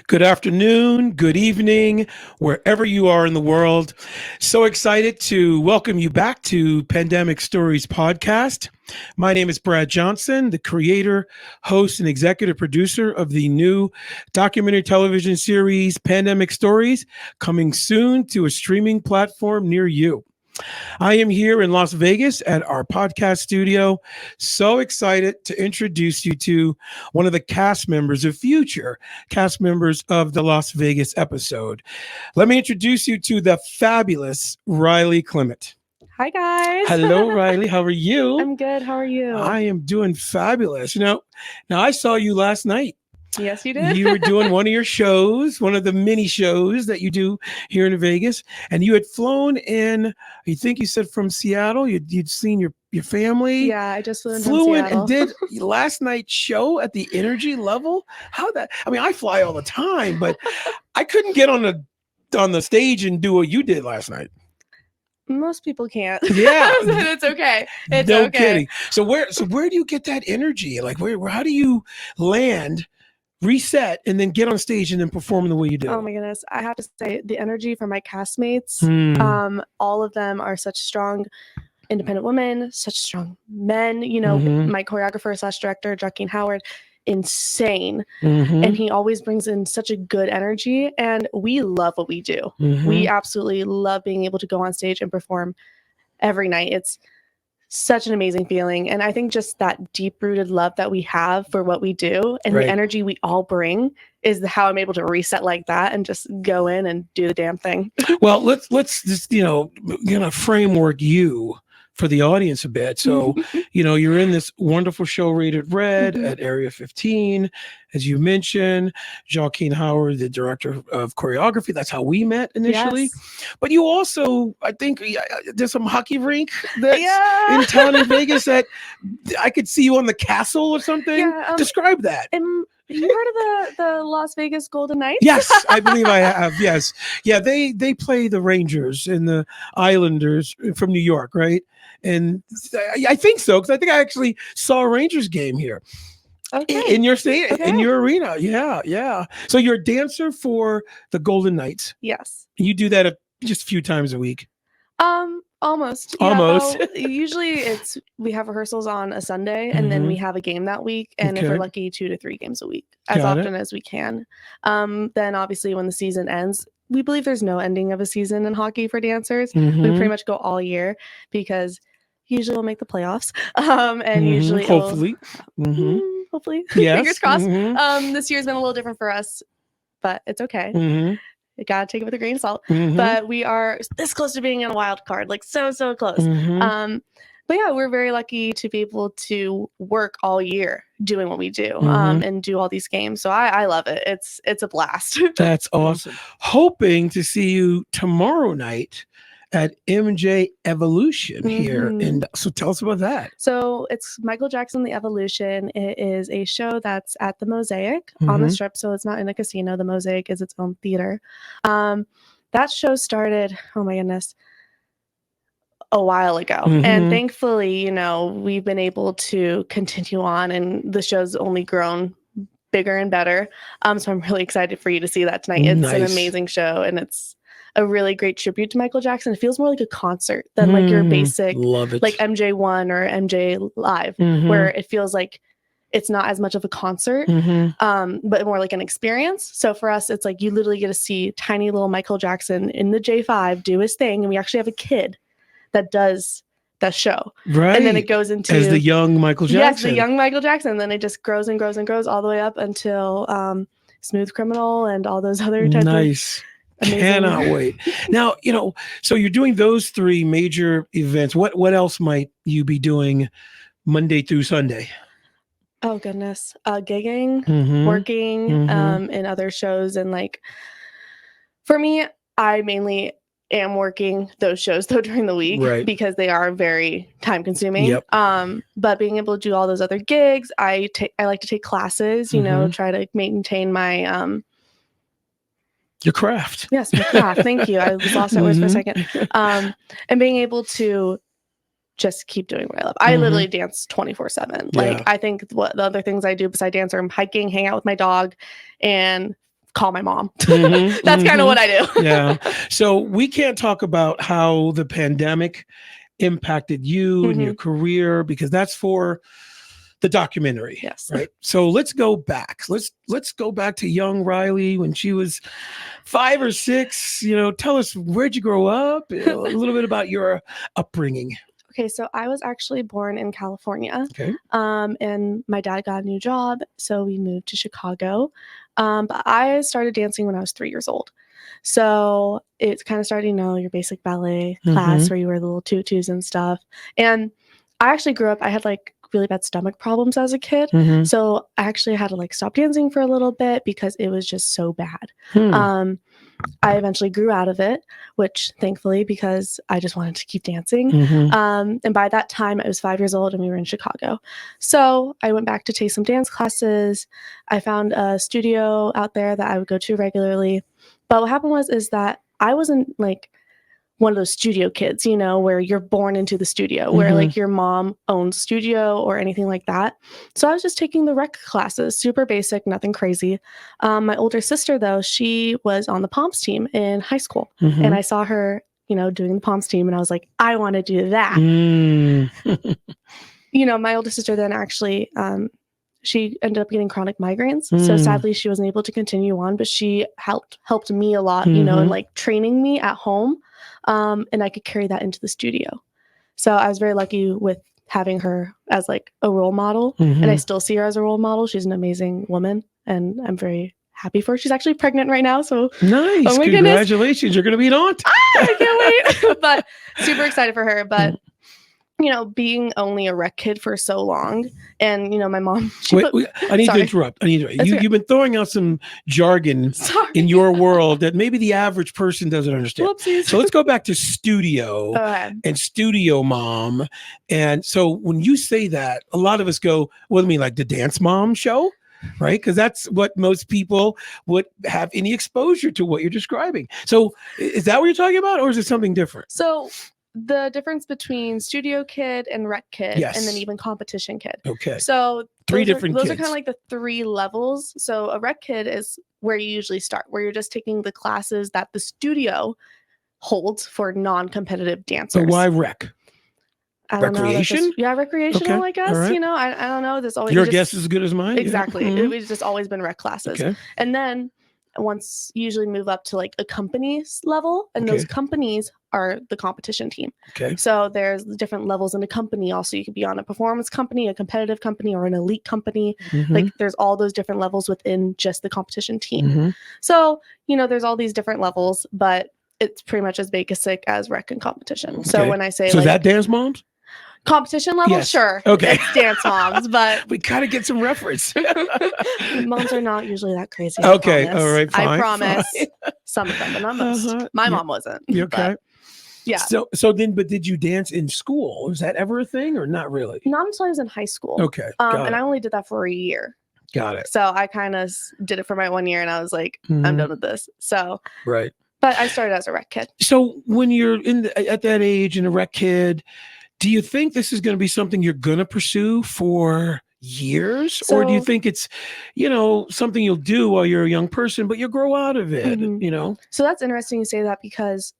Good afternoon, good evening, wherever you are in the world. So excited to welcome you back to Pandemic Stories Podcast. My name is Brad Johnson, the creator, host, and executive producer of the new documentary television series Pandemic Stories, coming soon to a streaming platform near you. I am here in Las Vegas at our podcast studio. So excited to introduce you to one of the cast members of future cast members of the Las Vegas episode. Let me introduce you to the fabulous Ryley Clement. Hi, guys. Hello, Ryley. How are you? I'm good. How are you? I am doing fabulous. Now I saw you last night. Yes, you did. You were doing one of your shows, one of the mini shows that you do here in Vegas, and you had flown in. I think you said from Seattle. You'd seen your family. Yeah, I just flew in Flew from in Seattle. and did last night's show at the energy level. How that? I mean, I fly all the time, but I couldn't get on the stage and do what you did last night. Most people can't. Yeah, it's okay. It's no okay. kidding. So where do you get that energy? Like where how do you land, reset, and then get on stage and then perform the way you do? Oh my goodness. I have to say the energy from my castmates, Mm. all of them are such strong independent women, such strong men. Mhm. My choreographer / director, Joaquin Howard, insane. Mhm. And he always brings in such a good energy, and we love what we do. Mhm. We absolutely love being able to go on stage and perform every night. It's such an amazing feeling. And I think just that deep-rooted love that we have for what we do and Right. the energy we all bring is how I'm able to reset like that and just go in and do the damn thing. Well, let's just framework you for the audience a bit. So, you're in this wonderful show Rated Red Mhm. at Area 15, as you mentioned. Joaquin Howard, the director of choreography. That's how we met initially. Yes. But you also, I think, there's some hockey rink that's Yeah. in town in Vegas that I could see you on the castle or something. Yeah, Describe that. You heard of the Las Vegas Golden Knights? Yes, I believe I have. Yes. Yeah, they play the Rangers and the Islanders from New York, right? And I think so, because I think I actually saw a Rangers game here. Okay. In your state, Okay. in your arena. Yeah. So you're a dancer for the Golden Knights. Yes. You do that just a few times a week. Almost. Almost. Yeah, usually we have rehearsals on a Sunday, and then we have a game that week, and if Okay. we're lucky, 2 to 3 games a week, as Got it. often as we can. Then obviously when the season ends, we believe there's no ending of a season in hockey for dancers. We Mhm. pretty much go all year because usually we'll make the playoffs. And Mhm. usually Hopefully. Mhm. hopefully. Yes. Fingers crossed. Mhm. This year's been a little different for us, but it's okay. Mhm. You gotta take it with a grain of salt. Mhm. But we are this close to being in a wild card, like so close. Mhm. But yeah, we're very lucky to be able to work all year doing what we do, Mhm. and do all these games. So I love it. It's a blast. That's awesome. Hoping to see you tomorrow night at MJ Evolution here. Mhm. And so tell us about that. So it's Michael Jackson, The Evolution. It is a show that's at the Mosaic on the Mhm. Strip. So it's not in a casino. The Mosaic is its own theater. That show started, oh my goodness, a while ago. Mhm. And thankfully, we've been able to continue on, and the show's only grown bigger and better. So I'm really excited for you to see that tonight. It's an Nice. amazing show, and it's a really great tribute to Michael Jackson. It feels more like a concert than like your basic, Love it. like MJ1 or MJ Live, Mhm. where it feels like it's not as much of a concert, Mhm. but more like an experience. So for us, it's like you literally get to see tiny little Michael Jackson in the J5 do his thing, and we actually have a kid that does that show. Right. And then it goes into as the young Michael Jackson. Yes, the young Michael Jackson. Then it just grows and grows and grows all the way up until Smooth Criminal and all those other types Nice. of amazing. Cannot wait. Now, so you're doing those 3 major events. What else might you be doing Monday through Sunday? Oh goodness. Gigging, Mhm. working, Mhm. in other shows. And like for me, I mainly am working those shows though during the week, Right. because they are very time consuming. Yep. But being able to do all those other gigs, I like to take classes, Mhm. try to maintain my Your craft. yes, my craft. Thank you. I was lost at words for a Mhm. second. And being able to just keep doing what I love. I literally dance 24/7. Yeah. Like I think what the other things I do besides dance are hiking, hang out with my dog, and call my mom. That's kind of what I do. Yeah. So we can't talk about how the pandemic impacted you and your career because that's for the documentary. Yes. Right. So let's go back. Let's go back to young Ryley when she was 5 or 6. Tell us, where'd you grow up? A little bit about your upbringing. Okay, so I was actually born in California. Okay. And my dad got a new job, so we moved to Chicago. But I started dancing when I was 3 years old. So it's kind of starting, your basic ballet class where you wear the little tutus and stuff. And I actually grew up, I had like really bad stomach problems as a kid. So I actually had to like stop dancing for a little bit because it was just so bad. I eventually grew out of it, which thankfully, because I just wanted to keep dancing. And by that time, I was 5 years old and we were in Chicago. So I went back to take some dance classes. I found a studio out there that I would go to regularly. But what happened is that I wasn't like one of those studio kids, where you're born into the studio, where like your mom owns studio or anything like that. So I was just taking the rec classes, super basic, nothing crazy. My older sister, though, she was on the Poms team in high school. And I saw her, doing the Poms team. And I was like, I want to do that. My older sister then actually, she ended up getting chronic migraines. So sadly, she wasn't able to continue on, but she helped me a lot, and like training me at home. And I could carry that into the studio. So I was very lucky with having her as like a role model. And I still see her as a role model. She's an amazing woman and I'm very happy for her. She's actually pregnant right now. So nice. Oh my Congratulations. Goodness. You're going to be an aunt. I can't wait. But super excited for her. But being only a rec kid for so long, and my mom. I need to interrupt. You've been throwing out some jargon in your world that maybe the average person doesn't understand. Whoopsies. So let's go back to studio and studio mom. And so when you say that, a lot of us go, "What do you mean, like the Dance Mom show?" Right? Because that's what most people would have any exposure to what you're describing. So is that what you're talking about, or is it something different? So the difference between studio kid and rec kid, and then even competition kid. Okay. So those are kind of like the 3 levels. So a rec kid is where you usually start, where you're just taking the classes that the studio holds for non-competitive dancers. So why rec? I don't Recreation? know. Recreational, I guess. Right. I don't know. There's always your guess is as good as mine. Exactly. It's just always been rec classes. Okay. And then once you usually move up to like a company's level, and those companies are the competition team. Okay. So there's different levels in a company. Also, you could be on a performance company, a competitive company, or an elite company. Like there's all those different levels within just the competition team. So, there's all these different levels, but it's pretty much as basic as rec and competition. Okay. So when I say is that Dance Moms? Competition level, yes. Sure. Okay. It's Dance Moms, but we gotta get some reference. Moms are not usually that crazy. Okay, all right, fine. I promise. Fine. Some of them, but not most. My mom wasn't. You okay? Yeah. But did you dance in school? Was that ever a thing or not really? Not until I was in high school. Okay. And I only did that for a year. Got it. So I kind of did it for my 1 year and I was like, I'm done with this. So right. But I started as a rec kid. So when you're at that age and a rec kid, do you think this is going to be something you're going to pursue for years? Or do you think it's, something you'll do while you're a young person, but you'll grow out of it, So that's interesting you say that because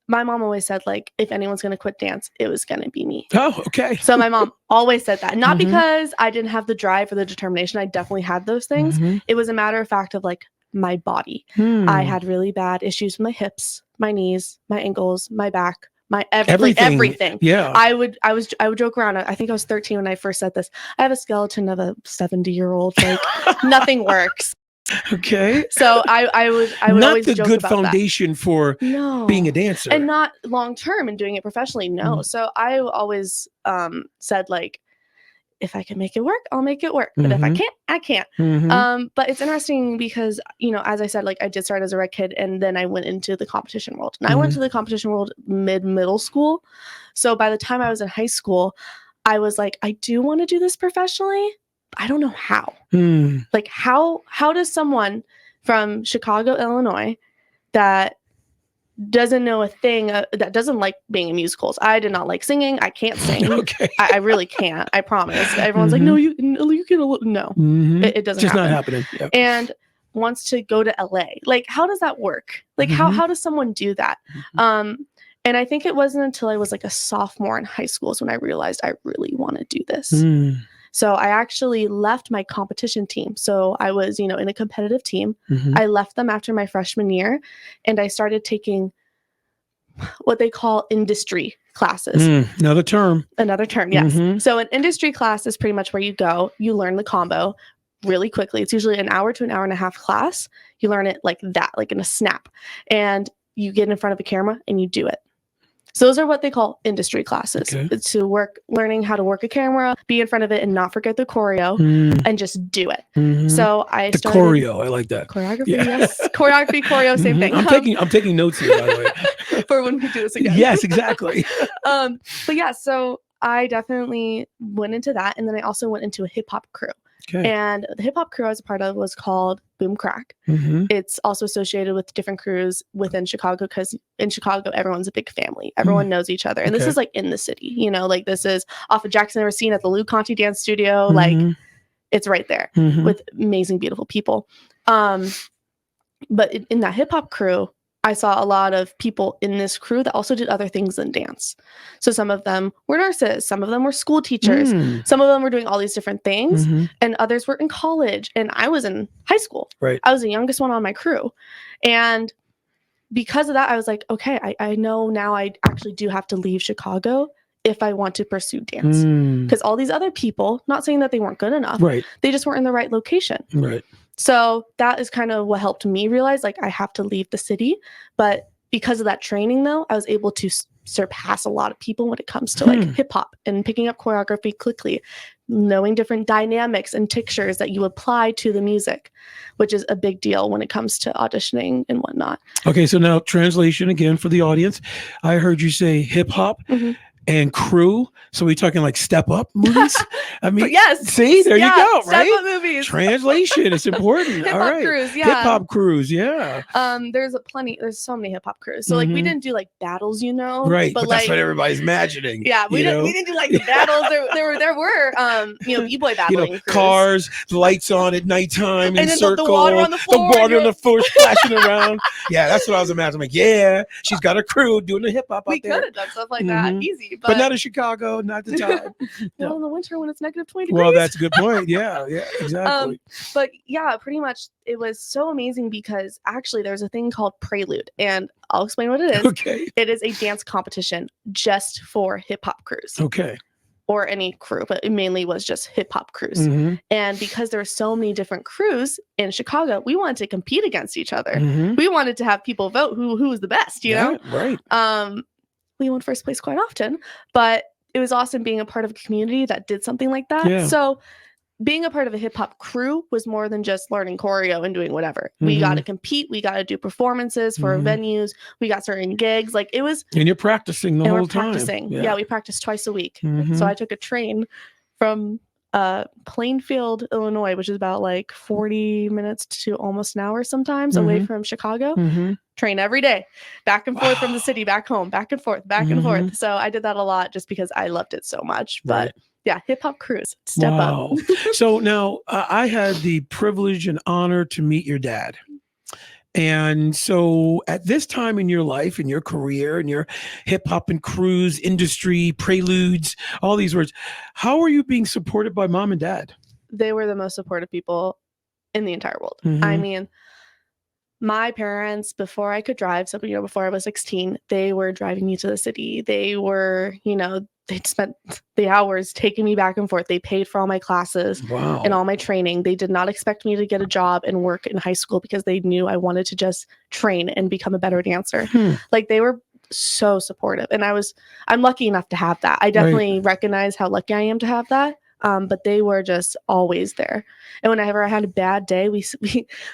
my mom always said, like, if anyone's going to quit dance, it was going to be me. Oh, okay. So my mom always said that. Not because I didn't have the drive or the determination. I definitely had those things. It was a matter of fact of like my body. I had really bad issues with my hips, my knees, my ankles, my back. Everything. Yeah. I would joke around. I think I was 13 when I first said this. I have a skeleton of a 70-year-old. Like nothing works. Okay. So I would not always the joke good about foundation that. for being a dancer. And not long term and doing it professionally. No. So I always said like, if I can make it work, I'll make it work. But if I can't, I can't. But it's interesting because, as I said, like I did start as a rec kid and then I went into the competition world. And I went to the competition world middle school. So by the time I was in high school, I was like, I do want to do this professionally. I don't know how. Like how does someone from Chicago, Illinois that doesn't know a thing that doesn't like being in musicals. I did not like singing. I can't sing. Okay. I really can't. I promise. Everyone's like, no, you can. No, it doesn't just happen. not happening. Yep. And wants to go to LA. Like, how does that work? Like, how does someone do that? And I think it wasn't until I was like a sophomore in high school is when I realized I really want to do this. So I actually left my competition team. So I was, in a competitive team. I left them after my freshman year, and I started taking what they call industry classes. Another term, yes. So an industry class is pretty much where you go, you learn the combo really quickly. It's usually an hour to an hour and a half class. You learn it like that, like in a snap, and you get in front of a camera and you do it. So those are what they call industry classes. Okay. It's learning how to work a camera, be in front of it, and not forget the choreo, and just do it. So I started choreo. I like that. Choreography, yes. Choreography, choreo, same thing. I'm taking notes here, by the way. For when we do this again. Yes, exactly. But yeah, so I definitely went into that, and then I also went into a hip hop crew. Okay. And the hip hop crew I was a part of was called Boom Crack. It's also associated with different crews within Chicago, because in Chicago, everyone's a big family. Everyone knows each other. And this is like in the city, like this is off of Jackson Racine at the Lou Conte Dance Studio. Like it's right there with amazing, beautiful people. But in that hip hop crew, I saw a lot of people in this crew that also did other things than dance. So some of them were nurses, some of them were school teachers, some of them were doing all these different things, and others were in college. And I was in high school. Right. I was the youngest one on my crew. And because of that, I was like, okay, I know now I actually do have to leave Chicago if I want to pursue dance. Because all these other people, not saying that they weren't good enough, they just weren't in the right location. Right. So that is kind of what helped me realize, like, I have to leave the city. But because of that training, though, I was able to surpass a lot of people when it comes to like hip hop and picking up choreography quickly, knowing different dynamics and textures that you apply to the music, which is a big deal when it comes to auditioning and whatnot. Okay, so now translation again for the audience. I heard you say hip hop and crew. So we're talking like Step Up movies? I mean, yes. See, there you go, right? Step Up movies. Translation, it's important. Hip hop crews, yeah. Hip hop crews, yeah. There's so many hip hop crews. So like we didn't do like battles, right? But like, that's what everybody's imagining. Yeah, we didn't do like the battles. There were b-boy battling crews. Cars, lights on at nighttime, and then circle, the water on the floor, on the floor splashing around. Yeah, that's what I was imagining. Like, yeah, she's got a crew doing the hip hop out there. We could have done stuff like that, easy. But not in Chicago, not the time. Well, in the winter when it's negative 20 degrees. Well, that's a good point. Yeah, exactly. But yeah, pretty much it was so amazing because actually there's a thing called Prelude, and I'll explain what it is. Okay. It is a dance competition just for hip hop crews. Okay. Or any crew, but it mainly was just hip hop crews. And because there are so many different crews in Chicago, we wanted to compete against each other. We wanted to have people vote who was the best, you know? Right. We won first place quite often, but it was awesome being a part of a community that did something like that. Yeah. So being a part of a hip hop crew was more than just learning choreo and doing whatever. We got to compete. We got to do performances for venues. We got certain gigs. Like it was. And you're practicing the whole time. Yeah, we practiced twice a week. So I took a train from Plainfield, Illinois, which is about like 40 minutes to almost an hour sometimes away from Chicago. Train every day, back and forth from the city, back home, back and forth, back and forth. So I did that a lot just because I loved it so much. But yeah, hip hop crews, Step Up. So now I had the privilege and honor to meet your dad. And so at this time in your life, in your career, in your hip hop and cruise industry, preludes, all these words, how are you being supported by mom and dad? They were the most supportive people in the entire world. I mean, my parents, before I could drive, so, before I was 16, they were driving me to the city. They were, they'd spent the hours taking me back and forth. They paid for all my classes and all my training. They did not expect me to get a job and work in high school because they knew I wanted to just train and become a better dancer. Like they were so supportive. And I'm lucky enough to have that. I definitely recognize how lucky I am to have that. But they were just always there. And whenever I had a bad day, we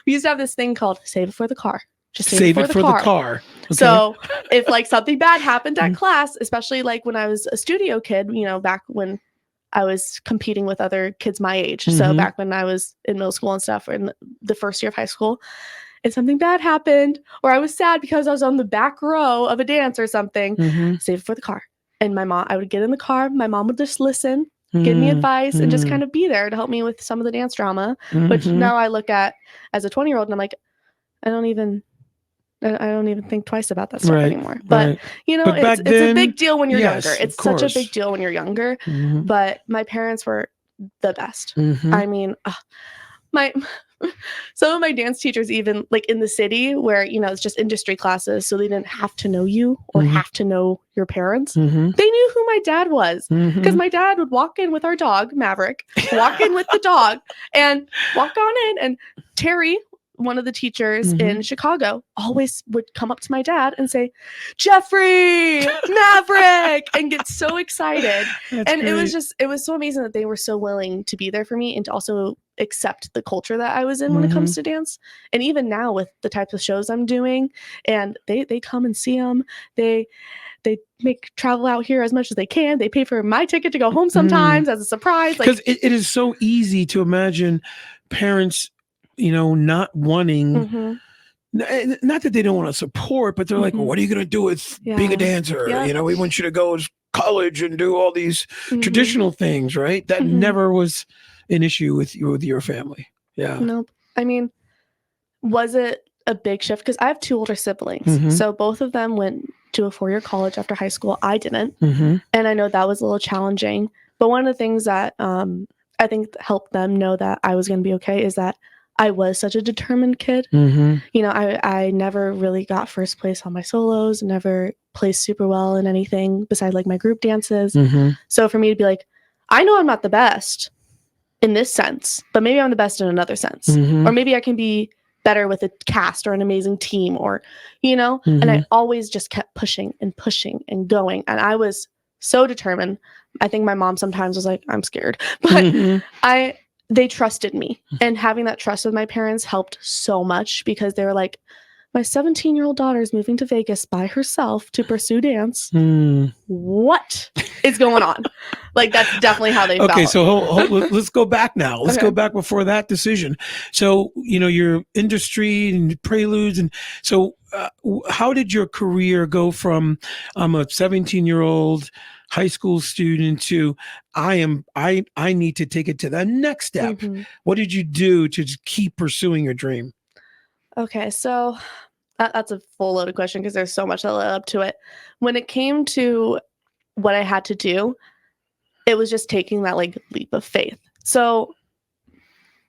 used to have this thing called save it for the car. Just save it for the car. Okay. So if like something bad happened at class, especially like when I was a studio kid, back when I was competing with other kids my age. So back when I was in middle school and stuff, or in the first year of high school, and something bad happened, or I was sad because I was on the back row of a dance or something, save it for the car. And I would get in the car. My mom would just listen. give me advice, and just kind of be there to help me with some of the dance drama, which now I look at as a 20-year-old and I'm like, I don't even think twice about that stuff anymore. But, But back it's a then, big deal when you're yes, younger. It's of such a course. big deal when you're younger. But my parents were the best. Mhm. I mean, some of my dance teachers, even like in the city where, it's just industry classes, so they didn't have to know you or have to know your parents. They knew who my dad was, because my dad would walk in with our dog, Maverick, walk in with the dog and walk on in. And Terry, one of the teachers in Chicago, always would come up to my dad and say, Jeffrey, Maverick, and get so excited. That's and great. it was so amazing that they were so willing to be there for me and to also accept the culture that I was in when it comes to dance. And even now with the types of shows I'm doing, and they come and see them. They make travel out here as much as they can. They pay for my ticket to go home sometimes as a surprise. Because it is so easy to imagine parents, not wanting, not that they don't want to support, but they're like, well, what are you going to do with being a dancer? We want you to go to college and do all these traditional things, right? That never was an issue with your family. Yeah. Nope. I mean, was it a big shift? Because I have 2 older siblings. So both of them went to a 4-year college after high school. I didn't. And I know that was a little challenging. But one of the things that I think helped them know that I was going to be okay is that I was such a determined kid. I never really got first place on my solos, never placed super well in anything besides like my group dances. So for me to be like, I know I'm not the best in this sense, but maybe I'm the best in another sense. Or maybe I can be better with a cast or an amazing team, or, and I always just kept pushing and pushing and going. And I was so determined. I think my mom sometimes was like, I'm scared, but they trusted me, and having that trust with my parents helped so much, because they were like, my 17-year-old daughter is moving to Vegas by herself to pursue dance. What is going on? Like, that's definitely how they felt. Okay, so let's go back now. Let's go back before that decision. So, your industry and preludes. And so how did your career go from I'm a 17-year-old high school student to I need to take it to the next step? What did you do to just keep pursuing your dream? Okay, so that's a full loaded question, because there's so much that led up to it. When it came to what I had to do, it was just taking that like leap of faith. So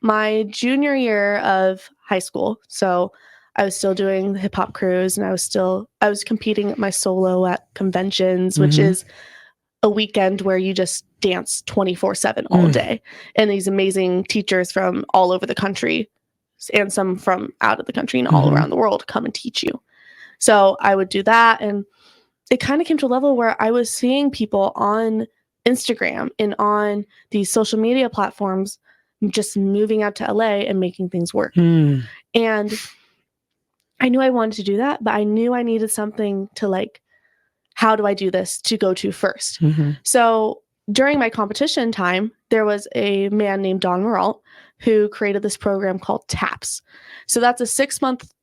my junior year of high school, so I was still doing the hip hop crews, and I was competing my solo at conventions, which is a weekend where you just dance 24/7 all day. And these amazing teachers from all over the country, and some from out of the country and all around the world, come and teach you. So I would do that. And it kind of came to a level where I was seeing people on Instagram and on these social media platforms just moving out to LA and making things work. And I knew I wanted to do that, but I knew I needed something to like, how do I do this to go to first? So during my competition time, there was a man named Don Moralt who created this program called TAPS. So that's a 6-month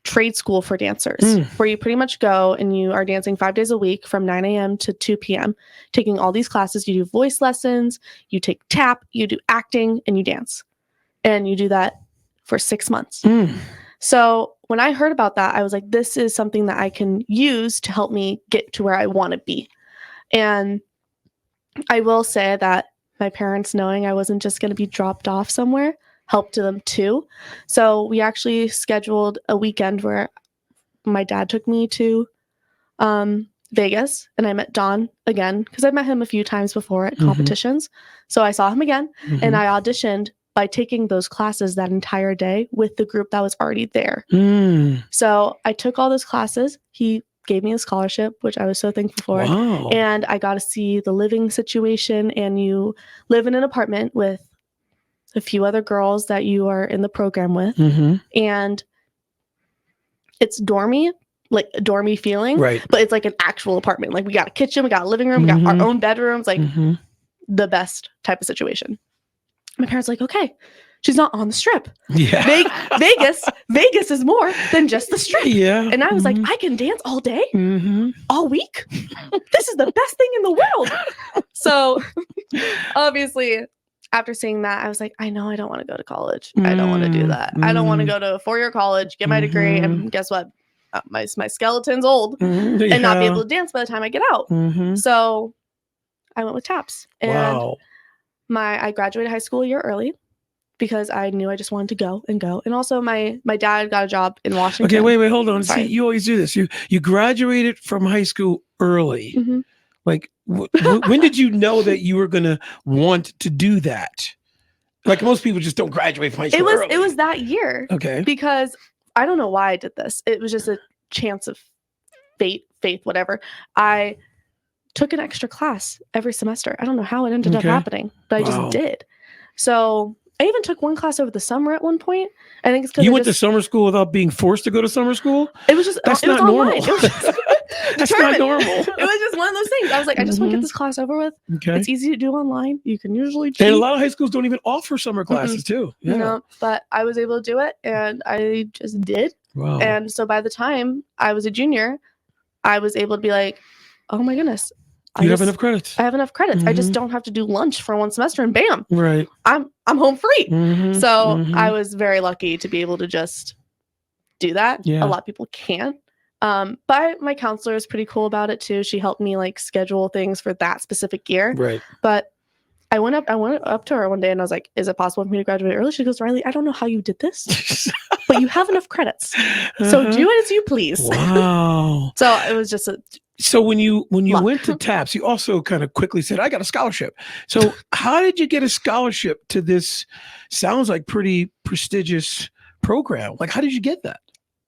trade school for dancers, where you pretty much go and you are dancing 5 days a week from 9 a.m. to 2 p.m., taking all these classes. You do voice lessons, you take tap, you do acting, and you dance. And you do that for 6 months. So when I heard about that, I was like, this is something that I can use to help me get to where I want to be. And I will say that my parents knowing I wasn't just going to be dropped off somewhere helped them too. So we actually scheduled a weekend where my dad took me to Vegas, and I met Don again, because I've met him a few times before at competitions. So I saw him again, and I auditioned by taking those classes that entire day with the group that was already there. So I took all those classes. He gave me a scholarship, which I was so thankful for. Wow. And I got to see the living situation, and you live in an apartment with a few other girls that you are in the program with. And it's dormy, like a dormy feeling, right? But it's like an actual apartment. Like, we got a kitchen, we got a living room, we got our own bedrooms, like the best type of situation. My parents were like, okay, she's not on the Strip. Yeah. Vegas is more than just the Strip. Yeah. And I was like, I can dance all day, all week. This is the best thing in the world. So obviously, after seeing that, I was like, I know I don't want to go to college. I don't want to do that. I don't want to go to a 4-year college, get my degree, and guess what? My skeleton's old and not be able to dance by the time I get out. So I went with taps. And I graduated high school a year early because I knew I just wanted to go. And also my dad got a job in Washington. Okay, wait, hold on. Sorry. See, you always do this. You graduated from high school early. Like, when did you know that you were going to want to do that? Like, most people just don't graduate from high school early. It was that year. Okay. Because I don't know why I did this. It was just a chance of faith, whatever. I took an extra class every semester. I don't know how it ended up happening, but I just did. So I even took one class over the summer at one point. I think it's because you went to summer school without being forced to go to summer school. It was just that's it was not online. normal. That's not normal. It was just one of those things. I was like, I just want to get this class over with. Okay. It's easy to do online. You can usually cheat. And a lot of high schools don't even offer summer classes too. Yeah. No, but I was able to do it, and I just did. Wow. And so by the time I was a junior, I was able to be like, oh my goodness. You have enough credits. I have enough credits. I just don't have to do lunch for one semester, and bam. Right. I'm home free. So I was very lucky to be able to just do that. Yeah. A lot of people can't. But my counselor is pretty cool about it too. She helped me like schedule things for that specific year. Right. But I went up to her one day and I was like, is it possible for me to graduate early? She goes, Ryley, I don't know how you did this, but you have enough credits. So do it as you please. Wow. So it was just So when you went to TAPS, you also kind of quickly said, I got a scholarship. So how did you get a scholarship to this, sounds like pretty prestigious program? Like, how did you get that?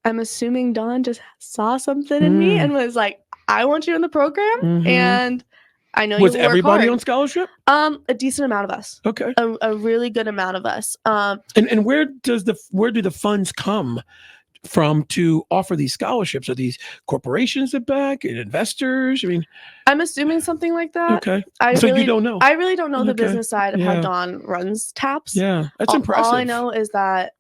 I'm assuming Dawn just saw something in me and was like, I want you in the program. And I know was you work everybody hard. on scholarship? A decent amount of us. Okay. A really good amount of us. And where do the funds come from to offer these scholarships? Are these corporations that back and investors? I mean, I'm assuming something like that. Okay. You don't know. I really don't know the business side of how Dawn runs TAPS. Yeah, that's impressive. All I know is that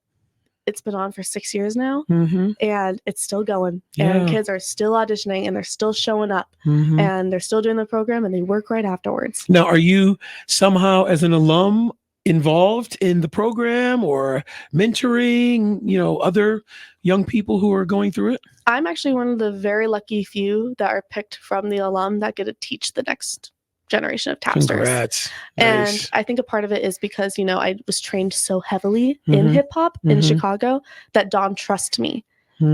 it's been on for 6 years now, and it's still going. Yeah. And kids are still auditioning, and they're still showing up, and they're still doing the program, and they work right afterwards. Now, are you somehow, as an alum, involved in the program or mentoring, other young people who are going through it? I'm actually one of the very lucky few that are picked from the alum that get to teach the next generation of tapsters. Congrats. And Nice. I think a part of it is because, I was trained so heavily in hip hop in Chicago that Dawn trusts me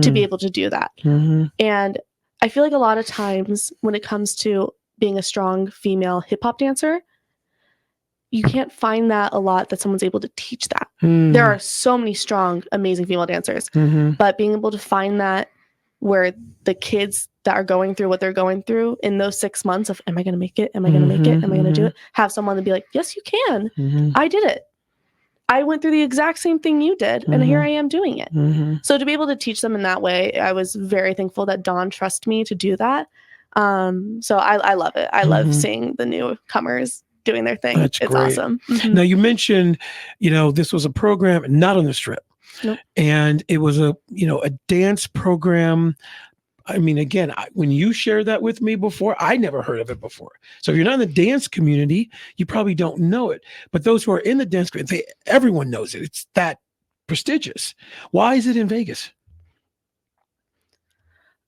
to be able to do that. And I feel like a lot of times when it comes to being a strong female hip hop dancer, you can't find that a lot that someone's able to teach that. There are so many strong, amazing female dancers, but being able to find that where the kids that are going through what they're going through in those 6 months of, am I going to make it? Am I going to make it? Am I going to do it? Have someone to be like, yes, you can. I did it. I went through the exact same thing you did, and here I am doing it. So to be able to teach them in that way, I was very thankful that Dawn trusts me to do that. So I love it. I love seeing the newcomers doing their thing. That's it's great. awesome. Now, you mentioned, this was a program not on the Strip. Nope. And it was a dance program. I mean, again, when you shared that with me before, I never heard of it before. So if you're not in the dance community, you probably don't know it. But those who are in the dance community, everyone knows it. It's that prestigious. Why is it in Vegas?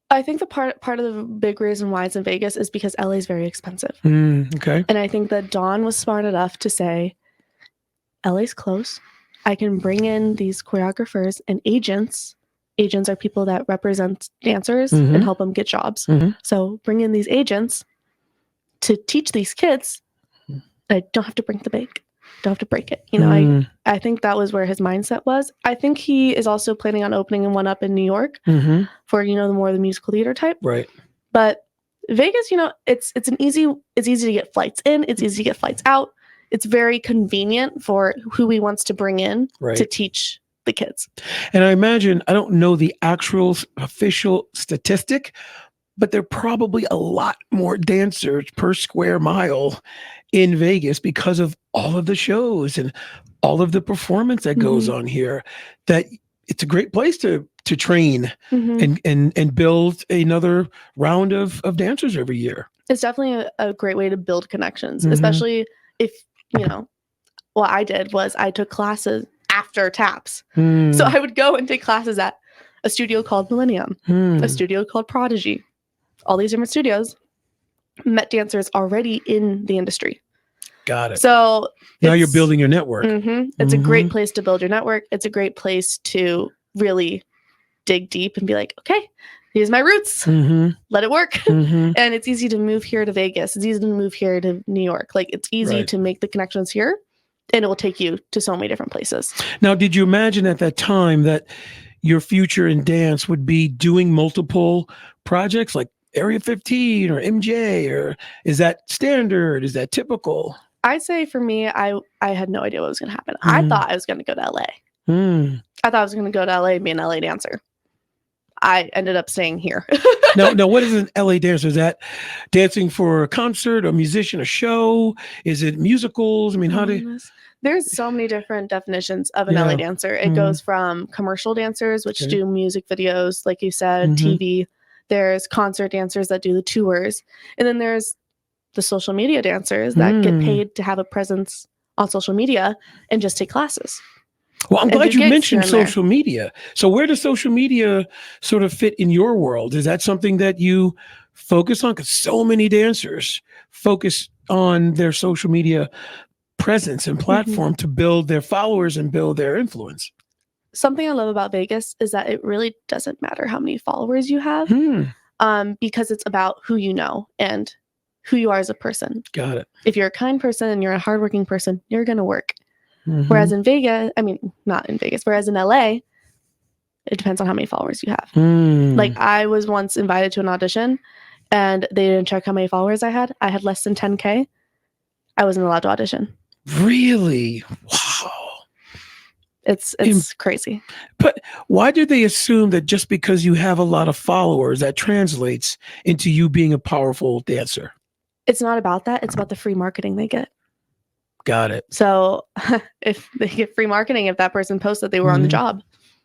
I think the part of the big reason why it's in Vegas is because LA is very expensive. Okay. And I think that Dawn was smart enough to say, LA's close. I can bring in these choreographers and agents. Agents are people that represent dancers and help them get jobs. So bring in these agents to teach these kids. I don't have to break the bank. Don't have to break it. I think that was where his mindset was. I think he is also planning on opening one up in New York for, the musical theater type. Right. But Vegas, it's easy to get flights in. It's easy to get flights out. It's very convenient for who he wants to bring in to teach the kids. And I imagine, I don't know the actual official statistic, but there are probably a lot more dancers per square mile in Vegas because of all of the shows and all of the performance that goes on here, that it's a great place to train and build another round of dancers every year. It's definitely a great way to build connections, especially if, what I did was I took classes after TAPS. So I would go and take classes at a studio called Millennium, a studio called Prodigy, all these different studios, met dancers already in the industry. Got it. So now you're building your network. It's a great place to build your network. It's a great place to really dig deep and be like, okay, here's my roots. Let it work. And it's easy to move here to Vegas. It's easy to move here to New York. Like, it's easy to make the connections here, and it will take you to so many different places. Now, did you imagine at that time that your future in dance would be doing multiple projects like Area 15 or MJ, or is that standard? Is that typical? I'd say for me, I had no idea what was going to happen. I thought I was going to go to LA. I thought I was going to go to LA and be an LA dancer. I ended up staying here. No, what is an LA dancer? Is that dancing for a concert, a musician, a show? Is it musicals? I mean, how do... There's so many different definitions of an LA dancer. It goes from commercial dancers, which do music videos, like you said, TV. There's concert dancers that do the tours. And then there's the social media dancers that get paid to have a presence on social media and just take classes. Well, I'm glad you mentioned social media. So where does social media sort of fit in your world? Is that something that you focus on? Because so many dancers focus on their social media presence and platform to build their followers and build their influence. Something I love about Vegas is that it really doesn't matter how many followers you have, because it's about who you know and who you are as a person. Got it. If you're a kind person and you're a hardworking person, you're going to work. Whereas in Vegas, not in Vegas, whereas in LA, it depends on how many followers you have. Like, I was once invited to an audition and they didn't check how many followers I had. I had less than 10K. I wasn't allowed to audition. Really? Wow. It's crazy. But why do they assume that just because you have a lot of followers, that translates into you being a powerful dancer? It's not about that. It's about the free marketing they get. Got it. So if they get free marketing, if that person posts that they were on the job,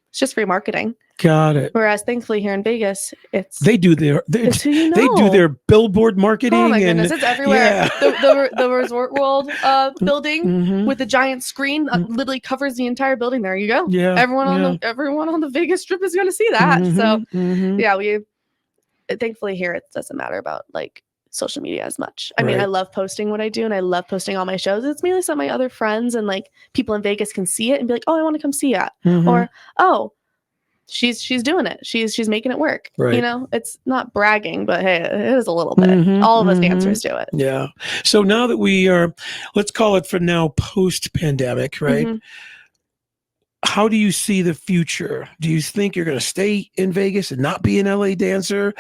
it's just free marketing. Got it. Whereas thankfully here in Vegas, they do their they do their billboard marketing. Oh my goodness, it's everywhere. Yeah. The Resort World building with the giant screen literally covers the entire building. There you go. Yeah. Everyone on the Vegas Strip is going to see that. So yeah, thankfully here it doesn't matter about like social media as much. I mean, I love posting what I do and I love posting all my shows. It's mainly so my other friends and like people in Vegas can see it and be like, oh, I want to come see it. Or, oh, she's doing it. She's making it work. Right. You know, it's not bragging, but hey, it is a little bit. All of us dancers do it. Yeah. So now that we are, let's call it for now, post-pandemic, right? How do you see the future? Do you think you're going to stay in Vegas and not be an LA dancer?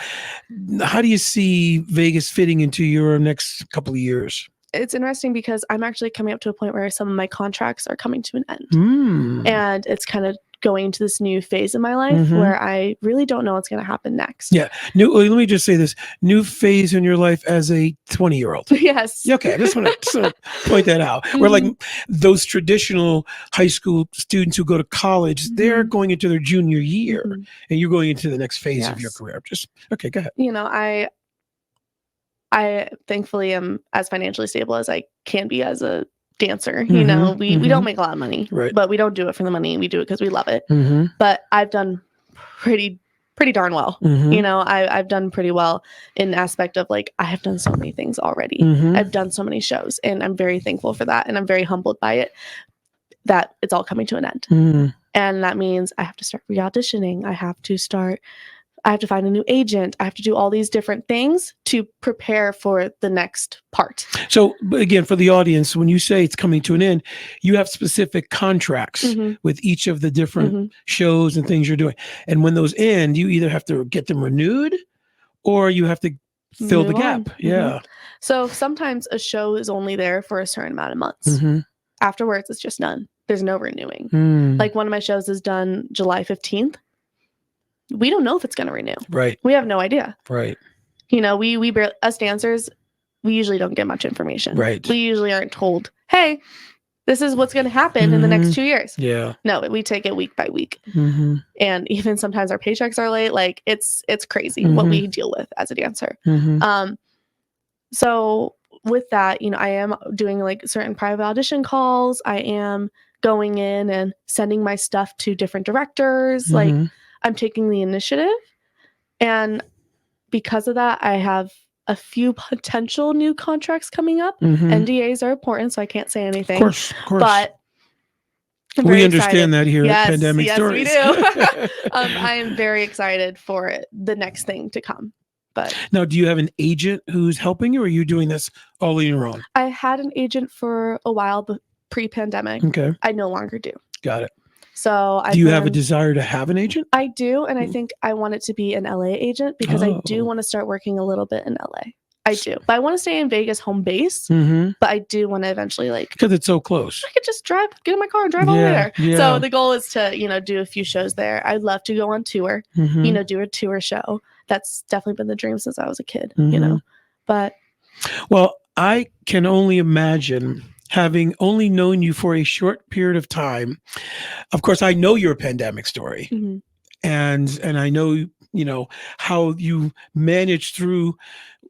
How do you see Vegas fitting into your next couple of years? It's interesting because I'm actually coming up to a point where some of my contracts are coming to an end. And it's kind of going into this new phase in my life where I really don't know what's going to happen next. Yeah. Let me just say this. New phase in your life as a 20-year-old. Yes. Okay. I just want to point that out. Where like those traditional high school students who go to college, they're going into their junior year and you're going into the next phase of your career. Okay, go ahead. You know, I thankfully am as financially stable as I can be as a dancer. You know, we don't make a lot of money, but we don't do it for the money. We do it because we love it. But I've done pretty darn well. You know, I've done pretty well in the aspect of like, I have done so many things already. I've done so many shows and I'm very thankful for that. And I'm very humbled by it, that it's all coming to an end. And that means I have to start re-auditioning. I have to find a new agent. I have to do all these different things to prepare for the next part. So again, for the audience, when you say it's coming to an end, you have specific contracts with each of the different shows and things you're doing. And when those end, you either have to get them renewed or you have to fill the gap. Yeah. So sometimes a show is only there for a certain amount of months. Afterwards, it's just done. There's no renewing. Like one of my shows is done July 15th. We don't know if it's going to renew. Right. We have no idea. Right. You know, we barely, us dancers, we usually don't get much information. Right. We usually aren't told, hey, this is what's going to happen in the next 2 years. Yeah. No, we take it week by week. Mm-hmm. And even sometimes our paychecks are late. Like it's crazy Mm-hmm. what we deal with as a dancer. Mm-hmm. So with that, you know, I am doing like certain private audition calls. I am going in and sending my stuff to different directors. Mm-hmm. Like I'm taking the initiative. And because of that, I have a few potential new contracts coming up. Mm-hmm. NDAs are important, so I can't say anything. Of course. But I'm we very understand excited. that here at Pandemic yes, Stories. We do. I am very excited for the next thing to come. But now, do you have an agent who's helping you, or are you doing this all on your own? I had an agent for a while, but pre-pandemic. Okay. I no longer do. Got it. So do you have a desire to have an agent? I do, and I think I want it to be an LA agent because I do want to start working a little bit in LA. I do, but I want to stay in Vegas home base. Mm-hmm. But I do want to eventually, like, because it's so close. I could just get in my car and drive over there. Yeah. So the goal is to, you know, do a few shows there. I'd love to go on tour, Mm-hmm. you know, do a tour show. That's definitely been the dream since I was a kid, Mm-hmm. you know. But well, I can only imagine, having only known you for a short period of time. Of course, I know your pandemic story, mm-hmm. and I know, you know, how you managed through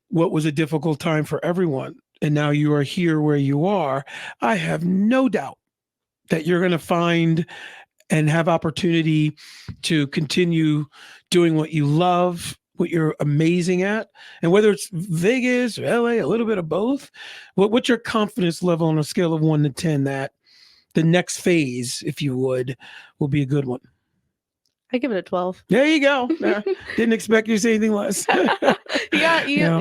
what was a difficult time for everyone. And now you are here where you are. I have no doubt that you're going to find and have opportunity to continue doing what you love, what you're amazing at. And whether it's Vegas or LA, a little bit of both, what's your confidence level on a scale of 1 to 10 that the next phase, if you would, will be a good one? I give it a 12. There you go. Didn't expect you to say anything less.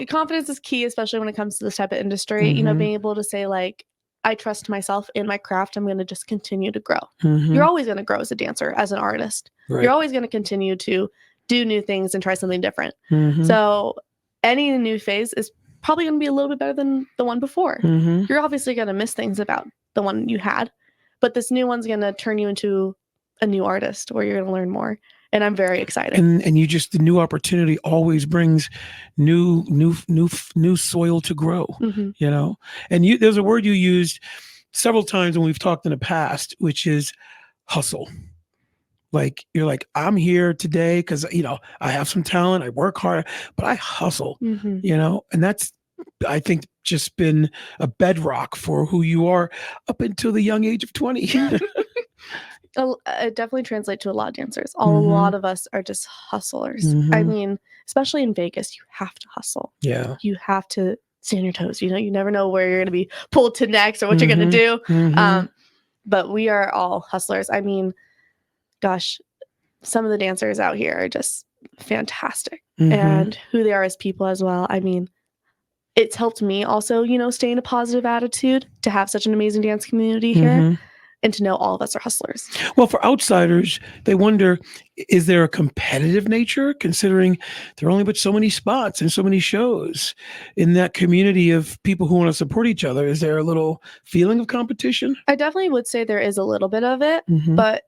Confidence is key, especially when it comes to this type of industry. Mm-hmm. You know, being able to say, like, I trust myself in my craft. I'm going to just continue to grow. Mm-hmm. You're always going to grow as a dancer, as an artist. Right. You're always going to continue to do new things and try something different. Mm-hmm. So any new phase is probably going to be a little bit better than the one before. Mm-hmm. You're obviously going to miss things about the one you had, but this new one's going to turn you into a new artist where you're going to learn more. And I'm very excited. And you just, the new opportunity always brings new soil to grow, mm-hmm. you know? And there's a word you used several times when we've talked in the past, which is hustle. Like, you're like, I'm here today because, you know, I have some talent, I work hard, but I hustle, mm-hmm. you know? And that's, I think, just been a bedrock for who you are up until the young age of 20. It definitely translates to a lot of dancers. Mm-hmm. A lot of us are just hustlers. Mm-hmm. I mean, especially in Vegas, you have to hustle. Yeah. You have to stay on your toes. You know, you never know where you're going to be pulled to next or what mm-hmm. you're going to do. Mm-hmm. But we are all hustlers. I mean, gosh, some of the dancers out here are just fantastic. Mm-hmm. And who they are as people as well. I mean, it's helped me also, you know, stay in a positive attitude to have such an amazing dance community here. Mm-hmm. And to know all of us are hustlers. Well, for outsiders, they wonder, is there a competitive nature, considering there are only but so many spots and so many shows in that community of people who want to support each other? Is there a little feeling of competition? I definitely would say there is a little bit of it, mm-hmm. but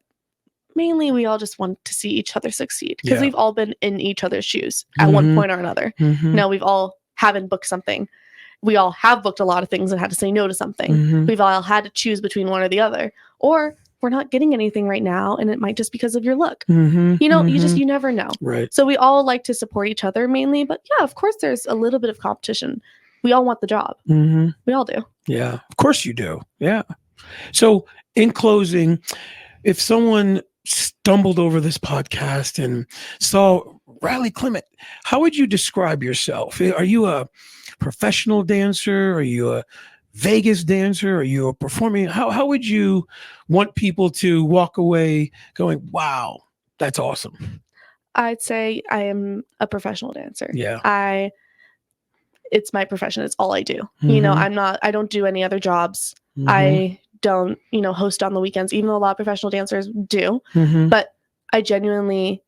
mainly we all just want to see each other succeed because we've all been in each other's shoes at mm-hmm. one point or another. Mm-hmm. We've all haven't booked something. We all have booked a lot of things and had to say no to something. Mm-hmm. We've all had to choose between one or the other. Or we're not getting anything right now, and it might just because of your look. Mm-hmm. You know, mm-hmm. you never know. Right. So we all like to support each other mainly, but yeah, of course there's a little bit of competition. We all want the job. Mm-hmm. We all do. Yeah, of course you do. Yeah. So in closing, if someone stumbled over this podcast and saw Ryley Clement, how would you describe yourself? Are you a professional dancer? Are you a Vegas dancer? Are you a performing? How would you want people to walk away going, wow, that's awesome? I'd say I am a professional dancer. Yeah. It's my profession. It's all I do. Mm-hmm. You know, I don't do any other jobs. Mm-hmm. I don't, you know, host on the weekends, even though a lot of professional dancers do, mm-hmm. but I genuinely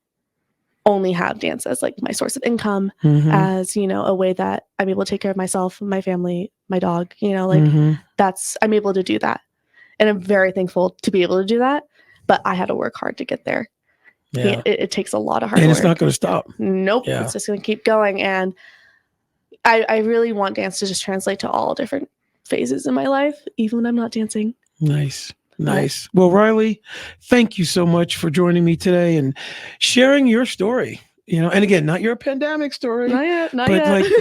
only have dance as like my source of income, mm-hmm. as, you know, a way that I'm able to take care of myself, my family, my dog, you know, like mm-hmm. I'm able to do that. And I'm very thankful to be able to do that, but I had to work hard to get there. Yeah. It takes a lot of hard work. And it's not going to stop. Nope. Yeah. It's just going to keep going. And I really want dance to just translate to all different phases in my life, even when I'm not dancing. Nice. Nice. Well, Ryley, thank you so much for joining me today and sharing your story. And again, not your pandemic story, Not yet. but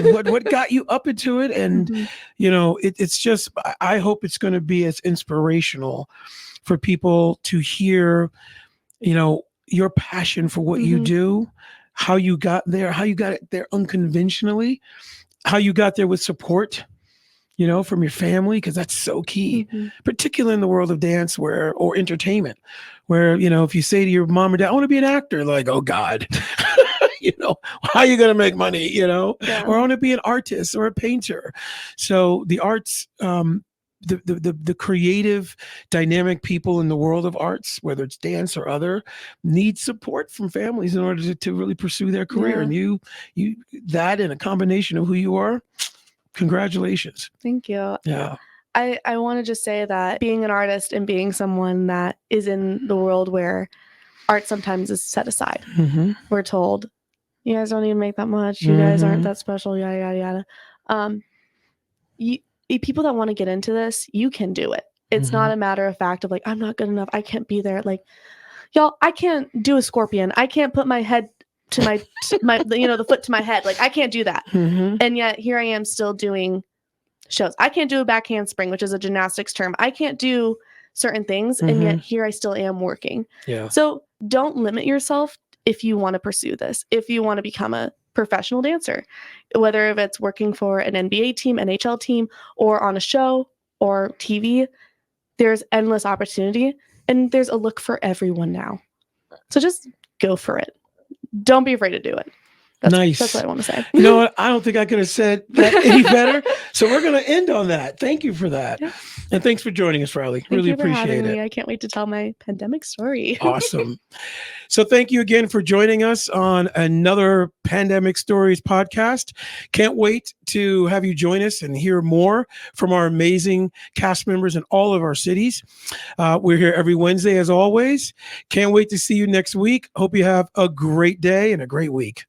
like what got you up into it. And, it's just, I hope it's going to be as inspirational for people to hear, your passion for what you do, how you got there, how you got it there unconventionally, how you got there with support, from your family, because that's so key, particularly in the world of dance or entertainment, where, if you say to your mom or dad, I want to be an actor, like, oh God, how are you going to make money, or I want to be an artist or a painter. So the arts, the creative, dynamic people in the world of arts, whether it's dance or other, need support from families in order to really pursue their career. And you that in a combination of who you are, congratulations. Thank you. Yeah. I want to just say that being an artist and being someone that is in the world where art sometimes is set aside. We're told, you guys don't even make that much. You guys aren't that special, yada, yada, yada. People that want to get into this, you can do it. It's not a matter of fact of like, I'm not good enough. I can't be there. Like, y'all, I can't do a scorpion. I can't put my head to my the foot to my head. Like, I can't do that. And yet here I am still doing shows. I can't do a back handspring, which is a gymnastics term. I can't do certain things. And yet here I still am working. Yeah. So don't limit yourself if you want to pursue this, if you want to become a professional dancer, whether if it's working for an NBA team, NHL team, or on a show or TV, there's endless opportunity and there's a look for everyone now. So just go for it. Don't be afraid to do it. Nice. That's what I want to say. You know what? I don't think I could have said that any better. So we're going to end on that. Thank you for that. Yeah. And thanks for joining us, Ryley. Really appreciate it. I can't wait to tell my pandemic story. Awesome. So thank you again for joining us on another Pandemic Stories podcast. Can't wait to have you join us and hear more from our amazing cast members in all of our cities. We're here every Wednesday as always. Can't wait to see you next week. Hope you have a great day and a great week.